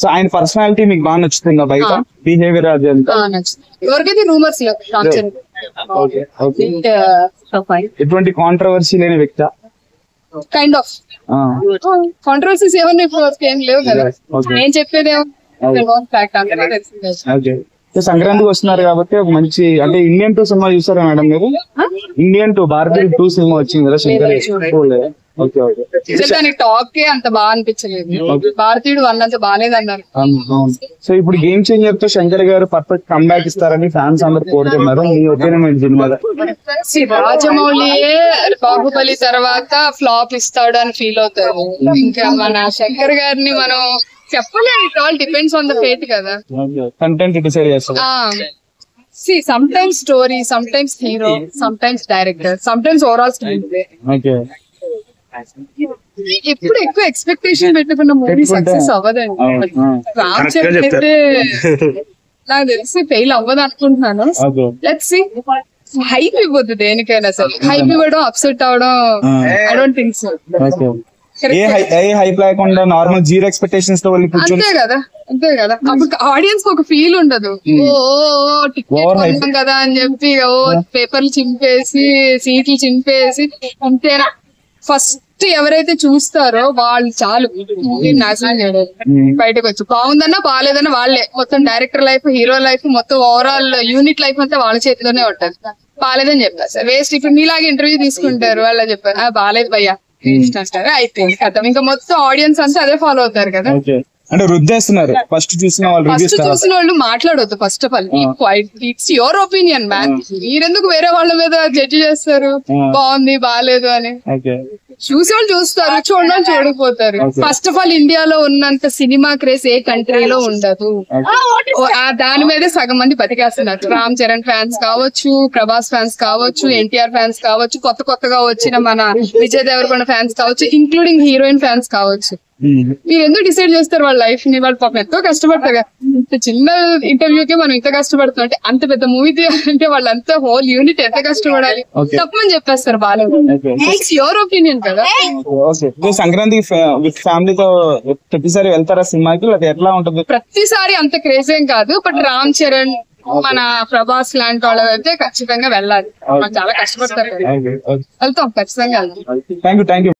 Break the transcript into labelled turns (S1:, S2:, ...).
S1: So ఆయన personality మీకు బాగా నచ్చుతుందా బయట బిహేవియర్ అది
S2: ఎవరికైతే రూమర్స్
S1: ఎటువంటి కాంట్రవర్సీ లేని వ్యక్తి
S2: కైండ్ ఆఫ్ కాంట్రవర్సీస్ ఏమన్నా ఇప్పుడు ఏం లేవు కదా. నేను చెప్పేది
S1: సంక్రాంతికి వస్తున్నారు కాబట్టి ఒక మంచి అంటే ఇండియన్ 2 సినిమా చూసారా మేడం మీరు? ఇండియన్ 2 భారతీయ 2 సినిమా వచ్చింది కదా శంకర్.
S2: దానికి టాక్ అంత బాగా అనిపించలేదు. భారతీయుడు అన్నంత బాగాలేదన్నారు.
S1: సో ఇప్పుడు గేమ్ చేంజర్ తో శంకర్ గారు పర్ఫెక్ట్ కంబ్యాక్ ఇస్తారని ఫ్యాన్స్ అందరు కోరుతున్నారు. మీ ఒపీనియన్ సినిమా
S2: రాజమౌళియే బాహుబలి తర్వాత ఫ్లాప్ ఇస్తాడు అని ఫీల్ అవుతారు. ఇంకా మన శంకర్ గారిని మనం చెప్పలేదు. It all depends on the fate కదా.
S1: కంటెంట్ డిసైడ్ చేస్తారు.
S2: sometimes story, sometimes hero, sometimes director, sometimes overall screenplay. ఎప్పుడు ఎక్కువ ఎక్స్పెక్టేషన్ పెట్టుకున్న మూవీ సక్సెస్ అవ్వదండి. రామ్ చరణ్ అయితే నాకు తెలిసి ఫెయిల్ అవ్వదు అనుకుంటున్నాను. Let's see. హైప్ ఇవ్వద్దు దేనికైనా సరే. హైప్ ఇవ్వడం అప్సెట్ అవడం I don't think so.
S1: Hype లేకుండా నార్మల్ జీరో ఎక్స్పెక్టేషన్స్ తో
S2: అంతే కదా. అప్పుడు ఆడియన్స్ ఒక ఫీల్ ఉండదు. టికెట్ కదా అని చెప్పి పేపర్లు చింపేసి సీట్లు చింపేసి అంతేనా. ఫస్ట్ ఎవరైతే చూస్తారో వాళ్ళు చాలు నాశనం చేయలేదు. బయటకు వచ్చి బాగుందన్నా బాగాలేదన్నా వాళ్ళే మొత్తం డైరెక్టర్ లైఫ్, హీరో లైఫ్, మొత్తం ఓవరాల్ యూనిట్ లైఫ్ అంతా వాళ్ళ చేతిలోనే ఉంటది. బాగాలేదని చెప్పారు సార్ వేస్ట్. ఇప్పుడు మీలాగే ఇంటర్వ్యూ తీసుకుంటారు. వాళ్ళ చెప్పారు బాగాలేదు భయ్యా అంటారు. అయితే కదా ఇంకా మొత్తం ఆడియన్స్ అంతా అదే ఫాలో అవుతారు కదా.
S1: అంటే రుద్దేస్తున్నారు. ఫస్ట్ చూసిన
S2: వాళ్ళు మాట్లాడొద్దు. First of all it's your opinion man. మీరెందుకు వేరే వాళ్ళ మీద జడ్జి చేస్తారు బాగుంది బాగాలేదు అని? చూసేవాళ్ళు చూస్తారు, చూడడం చూడకపోతారు. ఫస్ట్ ఆఫ్ ఆల్ ఇండియాలో ఉన్నంత సినిమా క్రేజ్ ఏ కంట్రీలో ఉండదు. దాని మీదే సగం మంది బతికేస్తున్నారు. రామ్ చరణ్ ఫ్యాన్స్ కావచ్చు, ప్రభాస్ ఫ్యాన్స్ కావచ్చు, ఎన్టీఆర్ ఫ్యాన్స్ కావచ్చు, కొత్తగా వచ్చిన మన విజయ్ దేవరకొండ ఫ్యాన్స్ కావచ్చు, ఇంక్లూడింగ్ హీరోయిన్ ఫ్యాన్స్ కావచ్చు. మీరు ఎందుకు డిసైడ్ చేస్తారు వాళ్ళ లైఫ్ ని? వాళ్ళు పాపం ఎంతో కష్టపడతారు. ఇంత చిన్న ఇంటర్వ్యూకే మనం ఇంత కష్టపడుతున్నాం అంటే అంత పెద్ద మూవీ తీయాలంటే వాళ్ళంతా హోల్ యూనిట్ ఎంత కష్టపడాలి? తప్పని చెప్పేస్తారు. బాగా ఇట్స్ యువర్ ఒపీనియన్ కదా.
S1: సంక్రాంతి విత్ ఫ్యామిలీతో ప్రతిసారి వెళ్తారా సినిమాకి? ఎట్లా ఉంటుంది?
S2: ప్రతిసారి అంత క్రేజ్ ఏం కాదు. బట్ రామ్ చరణ్, మన ప్రభాస్ లాంటి వాళ్ళు అయితే ఖచ్చితంగా వెళ్ళాలి. చాలా కష్టపడతారు. వెళ్తాం ఖచ్చితంగా.
S1: Thank you.